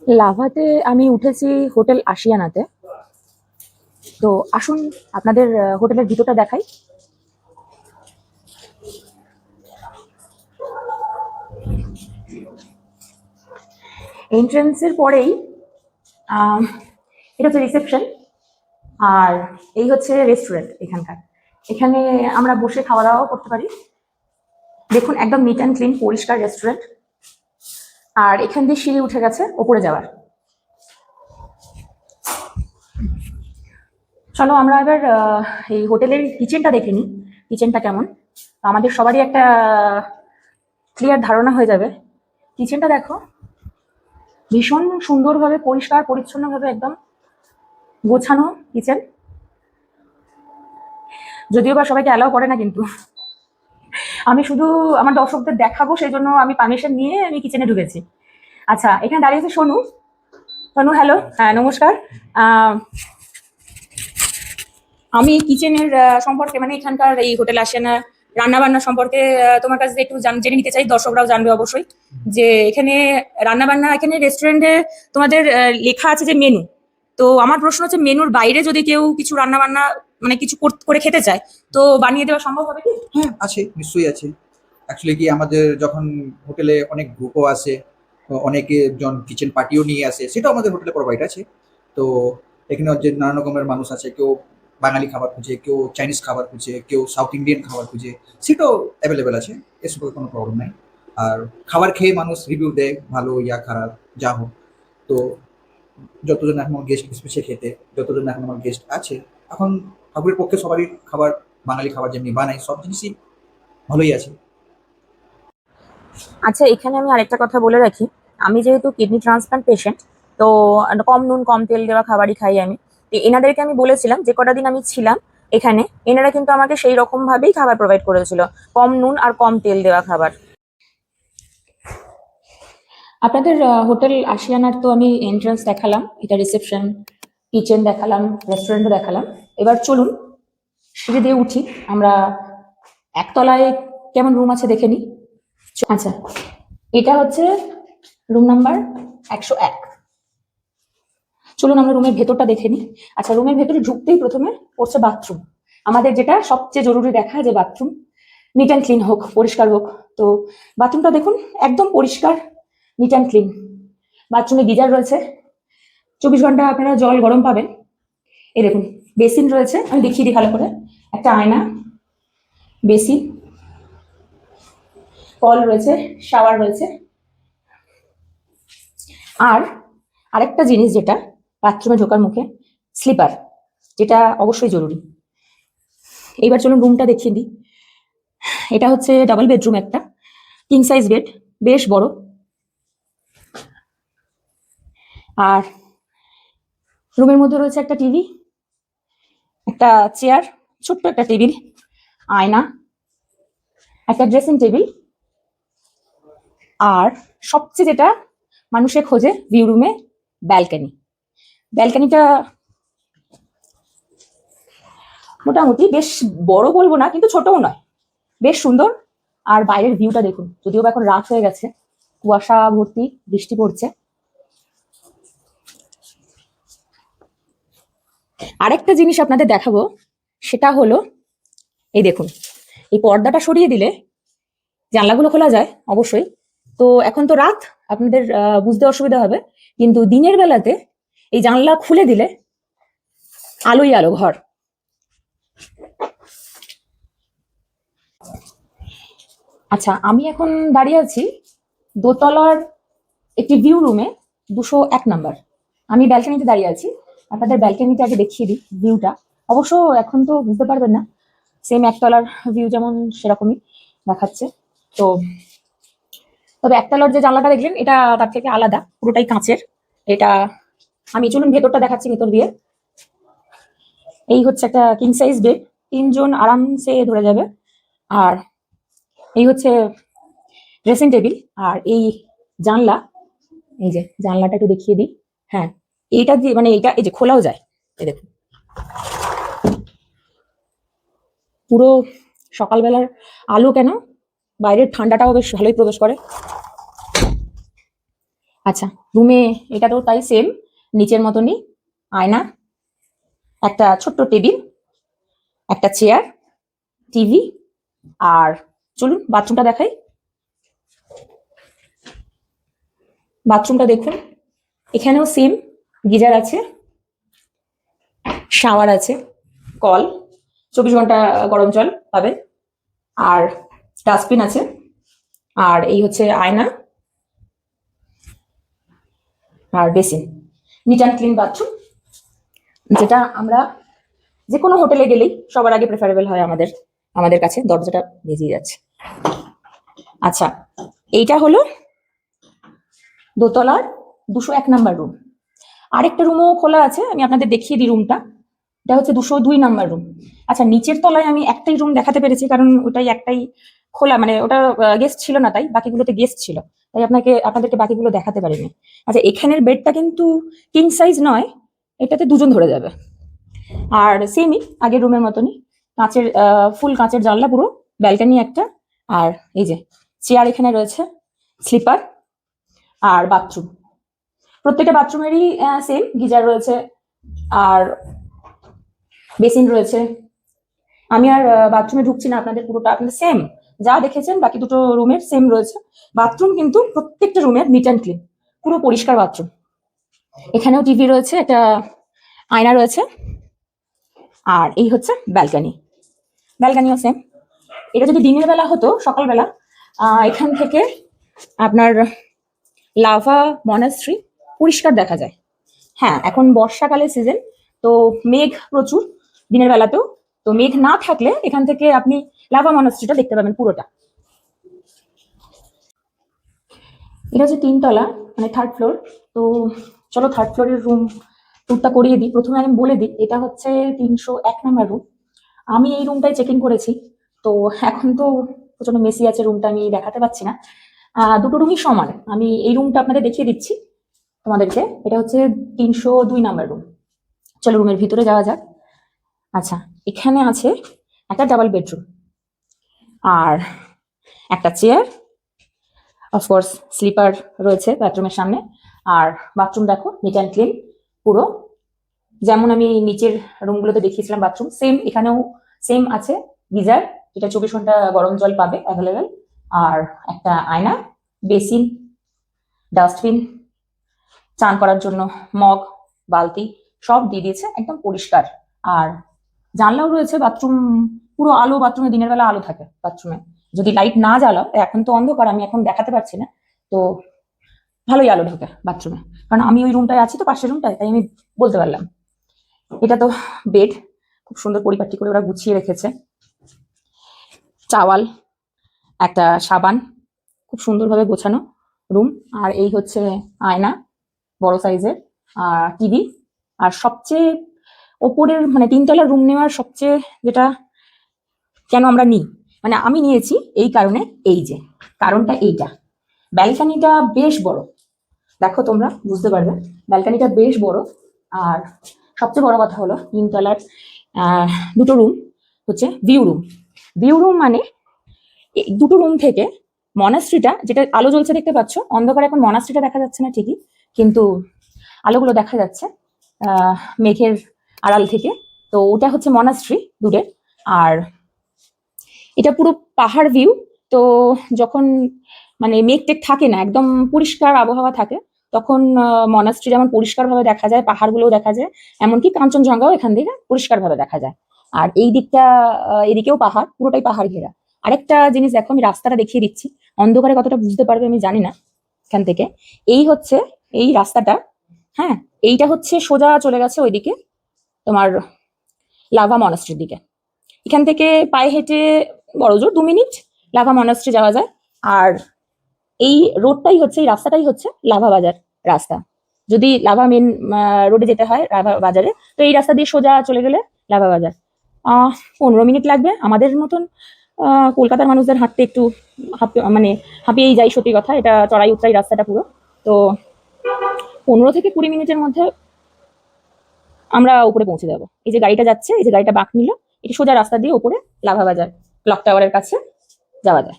লাভাতে আমি উঠেছি হোটেল আশিয়ানাতে। তো আসুন আপনাদের হোটেলের ভিতরটা দেখাই। এন্ট্রান্সের পরেই আম, এটা হচ্ছে রিসেপশন, আর এই হচ্ছে রেস্টুরেন্ট। এখানে আমরা বসে খাওয়া দাওয়াও করতে পারি। দেখুন, একদম নিট অ্যান্ড ক্লিন, পরিষ্কার রেস্টুরেন্ট। আর এখান দিয়ে সিঁড়ি উঠে গেছে ওপরে যাওয়ার। চলো আমরা এবার এই হোটেলের কিচেনটা দেখে নিই। কিচেনটা কেমন, আমাদের সবারই একটা ক্লিয়ার ধারণা হয়ে যাবে। কিচেনটা দেখো, ভীষণ সুন্দরভাবে পরিষ্কার পরিচ্ছন্নভাবে একদম গোছানো কিচেন। যদিও বা সবাইকে অ্যালাউ করে না, কিন্তু আমি শুধু আমার দর্শকদের দেখাবো, সেই জন্য আমি পারমিশন নিয়ে আমি কিচেনে ঢুকেছি। আচ্ছা, এখানে দাঁড়িয়েছে সোনু। সোনু, হ্যালো। হ্যাঁ, নমস্কার। আহ, আমি কিচেনের সম্পর্কে, মানে এখানকার এই হোটেল আশিয়ানা রান্না বান্না সম্পর্কে তোমার কাছে একটু জেনে নিতে চাই। দর্শকরাও জানবে অবশ্যই যে এখানে রান্না বান্না, এখানে রেস্টুরেন্টে তোমাদের লেখা আছে যে মেনু। তো আমার প্রশ্ন হচ্ছে, মেনুর বাইরে যদি কেউ কিছু রান্না বান্না মানে কিছু করে খেতে চায়, তো বানিয়ে দেওয়া সম্ভব হবে কি? হ্যাঁ, আছে, নিশ্চয়ই আছে। অ্যাকচুয়ালি কি আমাদের যখন হোটেলে অনেক গ্রুপও আসে, অনেকে জন কিচেন পার্টিও নিয়ে আসে, সেটাও আমাদের হোটেলে প্রোভাইড আছে। তো এখানে যে নানা রকমের মানুষ আছে, কেউ বাঙালি খাবার খুঁজে, কেউ চাইনিজ খাবার খুঁজে, কেউ সাউথ ইন্ডিয়ান খাবার খুঁজে, সেটাও অ্যাভেলেবেল আছে। এসব কোনো প্রবলেম নাই। আর খাবার খেয়ে মানুষ রিভিউ দেয়, ভালো ইয়া খারাপ যা হোক। তো যতজন এখন আমার গেস্ট স্পেশে খেতে, যতজন এখন আমার গেস্ট আছে, এখন ঠাকুরের পক্ষে সবারই খাবার, বাঙালি খাবার যেমনি বানাই, সব জিনিসই ভালোই আছে। আচ্ছা, এখানে আমি আরেকটা কথা বলে রাখি। আমি যেহেতু কিডনি ট্রান্সপ্লান্ট পেশেন্ট, তো কম নুন কম তেল দেওয়া খাবারই খাই আমি। তো এনাদেরকে আমি বলেছিলাম, যে কটা দিন আমি ছিলাম এখানে, এনারা কিন্তু আমাকে সেই রকম ভাবেই খাবার প্রোভাইড করেছিল, কম নুন আর কম তেল দেওয়া খাবার। আপনাদের হোটেল আশিয়ানার তো আমি এন্ট্রান্স দেখালাম, এটা রিসেপশন, কিচেন দেখালাম, রেস্টুরেন্টও দেখালাম। এবার চলুন সিঁড়ি দিয়ে উঠি আমরা, একতলায় কেমন রুম আছে দেখে নিই। আচ্ছা, এটা হচ্ছে রুম নাম্বার 101। চলুন আমরা রুমের ভেতরটা দেখে নিই। আচ্ছা, রুমের ভেতরে ঢুকতেই প্রথমে পড়ছে বাথরুম। আমাদের যেটা সবচেয়ে জরুরি দেখা, যে বাথরুম নিট অ্যান্ড ক্লিন হোক, পরিষ্কার হোক। তো বাথরুমটা দেখুন, একদম পরিষ্কার, নিট অ্যান্ড ক্লিন। বাথরুমে গিজার রয়েছে, 24 ঘন্টা আপনারা জল গরম পাবেন। এই দেখুন, বেসিন রয়েছে, আমি দেখিয়ে দিই ভালো করে। একটা আয়না, বেসিন, কল রয়েছে, শাওয়ার রয়েছে। আর আরেকটা জিনিস যেটা বাথরুমে ঢোকার মুখে, স্লিপার, যেটা অবশ্যই জরুরি। এইবার চলুন রুমটা দেখিয়ে দিই। এটা হচ্ছে ডাবল বেডরুম, একটা কিং সাইজ বেড, বেশ বড়। আর রুমের মধ্যে রয়েছে একটা টিভি, একটা চেয়ার, ছোট্ট একটা টেবিল, আয়না, একটা ড্রেসিং টেবিল। আর সবচেয়ে যেটা মানুষে খোঁজে ভিউ রুমে, ব্যালকনি। ব্যালকনিটা মোটামুটি বেশ বড় বলবো না, কিন্তু ছোটও নয়, বেশ সুন্দর। আর বাইরের ভিউটা দেখুন, যদিও বা এখন রাত হয়ে গেছে, কুয়াশা ভর্তি, বৃষ্টি পড়ছে। আরেকটা জিনিস আপনাদের দেখাবো, সেটা হলো এই দেখুন, এই পর্দাটা সরিয়ে দিলে জানলাগুলো খোলা যায় অবশ্যই। তো এখন তো রাত, আপনাদের বুঝতে অসুবিধা হবে, কিন্তু দিনের বেলাতে এই জানলা খুলে দিলে আলোই আলো ঘর। আচ্ছা, আমি এখন দাঁড়িয়ে আছি দোতলার একটি ভিউ রুমে, 201 নাম্বার। আমি ব্যালকনিতে দাঁড়িয়ে আছি। আপনাদের ব্যালকনিটা আগে দেখিয়ে দিই ভিউটা। অবশ্য এখন তো বুঝতে পারবেন না, সেম একতলার ভিউ যেমন সেরকমই দেখাচ্ছে। তো তবে একতলার যে জানলাটা দেখলেন, এটা তার থেকে আলাদা, পুরোটাই কাঁচের। এটা আমি চলুন ভেতরটা দেখাচ্ছি, ভেতর দিয়ে। এই হচ্ছে একটা কিং সাইজ বেড, 3 জন আরামসে ধরে যাবে। আর এই হচ্ছে ড্রেসিং টেবিল। আর এই জানলা, এই যে জানলাটা একটু দেখিয়ে দিই। হ্যাঁ, এইটা দিয়ে মানে এইটা এই যে খোলাও যায়। এই দেখুন, পুরো সকালবেলার আলো কেন, বাইরের ঠান্ডাটাও বেশ ভালোই প্রবেশ করে। আচ্ছা, রুমে এটা তো তাই সেম, নিচের মতনই আয়না, একটা ছোট্ট টেবিল, একটা চেয়ার, টিভি। আর চলুন বাথরুমটা দেখাই। বাথরুমটা দেখুন, এখানেও সেম, গিজার আছে, শাওয়ার আছে, কল, 24 ঘন্টা গরম জল পাবেন, আর ডাস্টবিন আছে। আর এই হচ্ছে আয়না আর basin. Neat and clean bathroom, যেটা আমরা যে কোনো হোটেলে গেলেই সবার আগে প্রেফারেবল হয় আমাদের আমাদের কাছে। দরজাটা ভেজিয়ে যাচ্ছে। আচ্ছা, এইটা হলো দোতলার 201 নম্বর রুম। আরেকটা রুমও খোলা আছে, আমি আপনাদের দেখিয়ে দিই রুমটা। এটা হচ্ছে 202 নম্বর রুম। আচ্ছা, নিচের তলায় আমি একটাই রুম দেখাতে পেরেছি, কারণ ওটাই একটাই খোলা, মানে ওটা গেস্ট ছিল না, তাই বাকিগুলোতে গেস্ট ছিল, তাই আপনাদেরকে বাকিগুলো দেখাতে পারিনি। আচ্ছা, এখানের বেডটা কিন্তু কিং সাইজ নয়, এটাতে দুজন ধরে যাবে। আর সেমই আগের রুমের মতনই, কাঁচের ফুল কাঁচের জানলা, পুরো ব্যালকনি একটা। আর এই যে চেয়ার এখানে রয়েছে, স্লিপার, আর বাথরুম। প্রত্যেকটা বাথরুমেরই সেম গিজার রয়েছে আর বেসিন রয়েছে। আমি আর বাথরুমে ঢুকছি না, আপনাদের পুরোটা আপনাদের সেম যা দেখেছেন বাকি দুটো রুমের সেম রয়েছে। বাথরুম কিন্তু প্রত্যেকটা রুমের নিট অ্যান্ড ক্লিন, পুরো পরিষ্কার বাথরুম। এখানেও টিভি রয়েছে, একটা আয়না রয়েছে। আর এই হচ্ছে ব্যালকনি, ব্যালকনিও সেম। এটা যদি দিনের বেলা হতো, সকালবেলা, এখান থেকে আপনার লাভা মনাস্ট্রি পরিষ্কার দেখা যায়। হ্যাঁ, এখন বর্ষাকালের সিজন, তো মেঘ প্রচুর দিনের বেলাতেও, তো মেঘ না থাকলে এখান থেকে আপনি লাভা মনাস্ট্রিটা দেখতে পাবেন পুরোটা। এটা হচ্ছে 3 তলা, মানে 3rd ফ্লোর। তো চলো থার্ড ফ্লোরের রুম টুরটা করিয়ে দিই। প্রথমে আমি বলে দিই, এটা হচ্ছে 301 নম্বর রুম। আমি এই রুমটাই চেক ইন করেছি। তো এখন তো প্রচন্ড মেসি আছে রুমটা, আমি দেখাতে পাচ্ছি না। দুটো রুমই সমান, আমি এই রুমটা আপনাদের দেখিয়ে দিচ্ছি তোমাদেরকে। এটা হচ্ছে 302 নম্বর রুম। চলো রুমের ভিতরে যাওয়া যাক। আচ্ছা, এখানে আছে একটা ডাবল বেডরুম, আর একটা চেয়ার, অফকোর্স স্লিপার রয়েছে বাথরুমের সামনে। আর বাথরুম দেখো, নিট অ্যান্ড ক্লিন পুরো, যেমন আমি নিচের রুমগুলোতে দেখিয়েছিলাম বাথরুম, সেম এখানেও সেম আছে। গিজার, যেটা 24 ঘন্টা গরম জল পাবে অ্যাভেলেবেল। আর একটা আয়না, বেসিন, ডাস্টবিন, চান করার জন্য মগ, বালতি, সব দিয়ে দিয়েছে, একদম পরিষ্কার। আর জানলাও রয়েছে। বাথরুম পুরো আলো, বাথরুমে দিনের বেলা আলো থাকে বাথরুমে, যদি লাইট না জ্বালাও। এখন তো অন্ধকার, আমি এখন দেখাতে পারছি না, তো ভালোই আলো ঢোকে বাথরুমে, কারণ আমি ওই রুমটায় আছি তো, পাশের রুমটায়, তাই আমি বলতে পারলাম। এটা তো বেড, খুব সুন্দর পরিপাটি করে ওরা গুছিয়ে রেখেছে। চাওয়াল, একটা সাবান, খুব সুন্দরভাবে গোছানো রুম। আর এই হচ্ছে আয়না, বড় সাইজের, আর টিভি। আর সবচেয়ে ওপরের, মানে 3 তলার রুম নেওয়ার সবচেয়ে যেটা, কেন আমরা নিই, মানে আমি নিয়েছি এই কারণে, এই যে কারণটা এইটা, ব্যালকানিটা বেশ বড়, দেখো তোমরা বুঝতে পারবে, ব্যালকানিটা বেশ বড়। আর সবচেয়ে বড় কথা হলো 3 তলার দুটো রুম হচ্ছে ভিউ রুম। ভিউ রুম মানে এই দুটো রুম থেকে মনাস্ট্রিটা, যেটা আলো জ্বলছে দেখতে পাচ্ছ, অন্ধকারে এখন মনাস্ট্রিটা দেখা যাচ্ছে না ঠিকই, কিন্তু আলোগুলো দেখা যাচ্ছে মেঘের আড়াল থেকে। তো ওটা হচ্ছে মনাস্ট্রি দূরে। আর এটা পুরো পাহাড় ভিউ। তো যখন মানে মেঘ টেক থাকে না, একদম পরিষ্কার আবহাওয়া থাকে, তখন মনাস্ট্রি যেমন পরিষ্কারভাবে দেখা যায়, পাহাড়গুলোও দেখা যায়, এমনকি কাঞ্চনজঙ্ঘাও এখান থেকে পরিষ্কারভাবে দেখা যায়। আর এই দিকটা, এদিকেও পাহাড়, পুরোটাই পাহাড় ঘেরা। আরেকটা জিনিস দেখো, আমি রাস্তাটা দেখিয়ে দিচ্ছি, অন্ধকারে কতটা বুঝতে পারবে আমি জানি না। এখান থেকে এই হচ্ছে এই রাস্তাটা, হ্যাঁ, এইটা হচ্ছে সোজা চলে গেছে ওইদিকে, তোমার লাভা মনাস্ট্রির দিকে। এখান থেকে পায়ে হেঁটে বড়জোর 2 মিনিট লাভা মনাস্ট্রি যাওয়া যায়। আর এই রোডটাই হচ্ছে, এই রাস্তাটাই হচ্ছে লাভা বাজার রাস্তা। যদি লাভা মেন রোডে যেতে হয় লাভা বাজারে, তো এই রাস্তা দিয়ে সোজা চলে গেলে লাভা বাজার। 15 মিনিট লাগবে। আমাদের মতন কলকাতার মানুষদের হাঁটতে একটু মানে হাঁপিয়েই যাই, সত্যি কথা, এটা চড়াই উতরাই রাস্তাটা পুরো। তো 15 থেকে 20 মিনিটের মধ্যে আমরা উপরে পৌঁছে যাবো। এই যে গাড়িটা যাচ্ছে, এই যে গাড়িটা বাঁক নিল, এটি সোজা রাস্তা দিয়ে উপরে লাভা বাজার ক্লক টাওয়ারের কাছে যাওয়া যায়।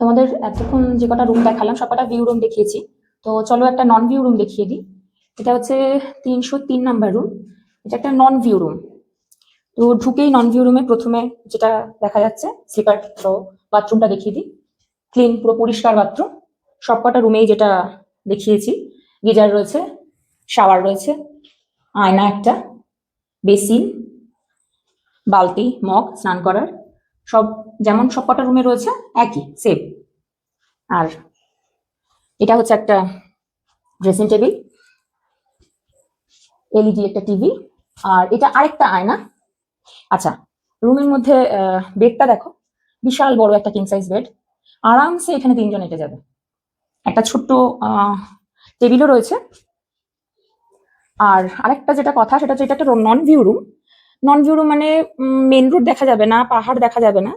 তোমাদের এতক্ষণ যে কটা রুম দেখালাম সব কটা ভিউ রুম দেখিয়েছি। তো চলো একটা নন ভিউ রুম দেখিয়ে দিই। এটা হচ্ছে 303 নাম্বার রুম। এটা একটা নন ভিউ রুম। তো ঢুকেই নন ভিউ রুমে প্রথমে যেটা দেখা যাচ্ছে স্লিপার বাথরুমটা দেখিয়ে দিই। ক্লিন, পুরো পরিষ্কার বাথরুম। সবকটা রুমেই যেটা দেখিয়েছি, গিজার রয়েছে, শাওয়ার রয়েছে, আয়না একটা, বেসিন, বালতি, মগ স্নান করার, সব যেমন সবকটা রুমে রয়েছে একই সেম। আর এটা হচ্ছে একটা ড্রেসিং টেবিল, এলইডি একটা টিভি, আর এটা আরেকটা আয়না। আচ্ছা, রুমের মধ্যে বেডটা দেখো, বিশাল বড় একটা কিং সাইজ বেড, আরামসে এখানে 3 জন এটে যাবে। একটা ছোট্ট টেবিলও রয়েছে। আর আরেকটা যেটা কথা সেটা হচ্ছে এটা একটা non view room. Non view room মানে মেন রোড দেখা যাবে না, পাহাড় দেখা যাবে না,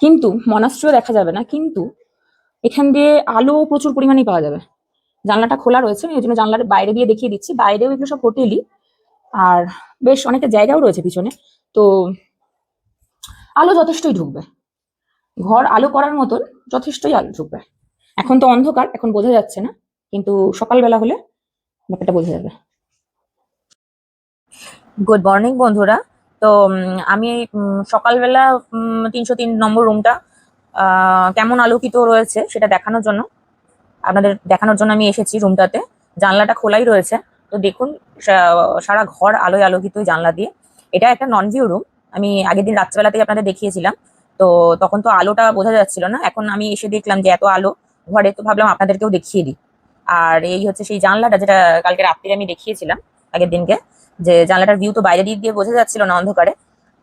কিন্তু মনাস্ট্রিও দেখা যাবে না, কিন্তু এখান দিয়ে আলো প্রচুর পরিমাণেই পাওয়া যাবে। জানলাটা খোলা রয়েছে, আমি ওই জন্য জানলার বাইরে দিয়ে দেখিয়ে দিচ্ছি। বাইরেও এগুলো সব হোটেলই, আর বেশ অনেকটা জায়গাও রয়েছে পিছনে। তো আলো যথেষ্টই ঢুকবে, ঘর আলো করার মতন যথেষ্টই আলো ঢুকবে। এখন তো অন্ধকার, এখন বোঝা যাচ্ছে না, কিন্তু সকালবেলা হলে ব্যাপারটা বোঝা যাবে। গুড মর্নিং বন্ধুরা। তো আমি সকালবেলা 303 নম্বর রুমটা কেমন আলোকিত রয়েছে সেটা আপনাদের দেখানোর জন্য আমি এসেছি রুমটাতে। জানলাটা খোলাই রয়েছে, তো দেখুন সারা ঘর আলোয় আলোকিত জানলা দিয়ে। এটা একটা নন ভিউ রুম, আমি আগের দিন রাত্রেবেলাতেই আপনাদের দেখিয়েছিলাম। তো তখন তো আলোটা বোঝা যাচ্ছিল না, এখন আমি এসে দেখলাম যে এত আলো ঘরে, তো ভাবলাম আপনাদেরকেও দেখিয়ে দিই। আর এই হচ্ছে সেই জানলাটা যেটা কালকে রাত্রে আমি দেখিয়েছিলাম আগের দিনকে, যে জানলাটার ভিউ তো বাইরে দিক দিয়ে বোঝা যাচ্ছিল না অন্ধকারে।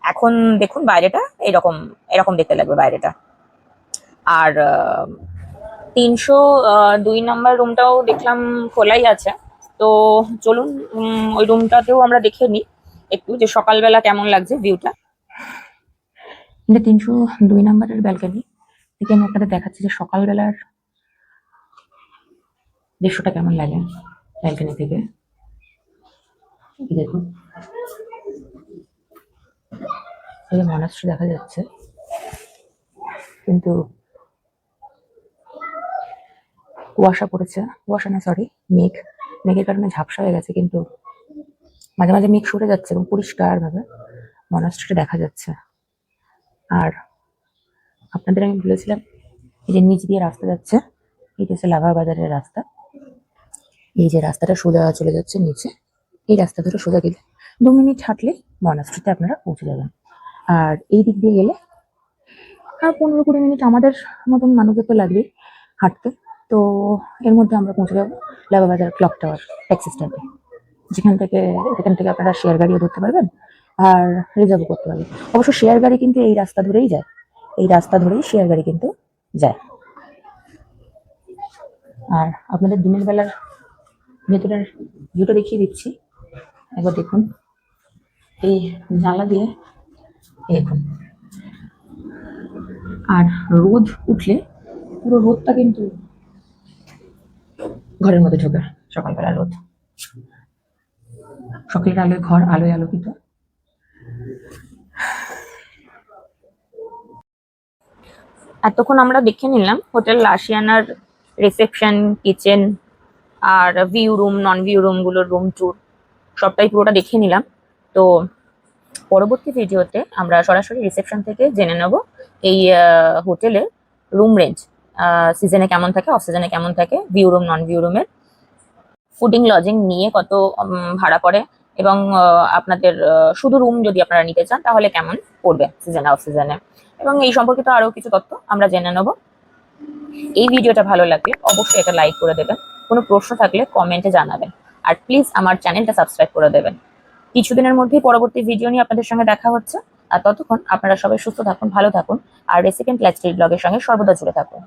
এখন দেখুন বাইরেটা এরকম এরকম দেখতে লাগবে বাইরেটা। আর 302 নম্বর রুমটাও দেখলাম খোলাই আছে। তো চলুন ওই রুমটাতেও আমরা দেখে নিই একটু, যে সকালবেলা কেমন লাগছে ভিউটা। এটা 302 নম্বরের ব্যালকনি থেকে আমি আপনাদের দেখাচ্ছি যে সকালবেলার দৃশ্যটা কেমন লাগে ব্যালকনি থেকে। দেখুন, এই যে মনাস্ট্রি দেখা যাচ্ছে, কিন্তু কুয়াশা পড়েছে, কুয়াশা না সরি মেঘের কারণে ঝাপসা হয়ে গেছে, কিন্তু মাঝে মাঝে মেঘ সরে যাচ্ছে এবং পরিষ্কার ভাবে মনাস্ট্রিটা দেখা যাচ্ছে। আর আপনাদের আমি বলেছিলাম এই যে নিচ দিয়ে রাস্তা যাচ্ছে, এটা হচ্ছে লাভা বাজারের রাস্তা। এই যে রাস্তাটা সোজা চলে যাচ্ছে নিচে, এই রাস্তা ধরে সোজা গেলে 2 মিনিট হাঁটলে মনাস্ট্রিতে আপনারা পৌঁছে যাবেন। আর এই দিক দিয়ে গেলে আর 15-20 মিনিট আমাদের মতন মানুষদের তো লাগবেই হাঁটতে। তো এর মধ্যে আমরা পৌঁছে যাবো লাভা বাজার ক্লক টাওয়ার ট্যাক্সি স্ট্যান্ডে, এখান থেকে আপনারা শেয়ার গাড়িও ধরতে পারবেন আর রিজার্ভও করতে পারবেন। অবশ্য শেয়ার গাড়ি কিন্তু এই রাস্তা ধরেই যায়, এই রাস্তা ধরেই শেয়ার গাড়ি কিন্তু যায়। আর আপনাদের দিনের বেলার ভেতরের ভিউটা দেখিয়ে দিচ্ছি, একবার দেখুন। এই জানলা দিয়ে দেখুন, আর রোদ উঠলে পুরো রোদটা কিন্তু ঘরের মধ্যে ঢোকে। সকালবেলা রোদ, সকালের আলোয় ঘর আলোয় আলোকিত। এতক্ষণ আমরা দেখে নিলাম হোটেল আশিয়ানার রিসেপশন, কিচেন আর ভিউ রুম, নন ভিউ রুমগুলোর রুম ট্যুর সবটাই পুরোটা দেখে নিলাম। তো পরবর্তী ভিডিওতে আমরা সরাসরি রিসেপশন থেকে জেনে নেব এই হোটেলের রুম রেঞ্জ, সিজনে কেমন থাকে, অফ সিজনে কেমন থাকে, ভিউ রুম নন ভিউ রুমের ফুডিং লজিং নিয়ে কত ভাড়া পড়ে, এবং আপনাদের শুধু রুম যদি আপনারা নিতে চান তাহলে কেমন পড়বে সিজনে অফ সিজনে, এবং এই সম্পর্কিত আরও কিছু তথ্য আমরা জেনে নেব। এই ভিডিওটা ভালো লাগলে অবশ্যই এটা লাইক করে দেবেন, কোনো প্রশ্ন থাকলে কমেন্টে জানাবেন, আর প্লিজ আমার চ্যানেলটা সাবস্ক্রাইব করে দেবেন। কিছুদিনের মধ্যেই পরবর্তী ভিডিও নিয়ে আপনাদের সঙ্গে দেখা হচ্ছে। আর ততক্ষণ আপনারা সবাই সুস্থ থাকুন, ভালো থাকুন, আর রেসিপেন্ট লাইফস্টাইল ব্লগের সঙ্গে সর্বদা জুড়ে থাকুন।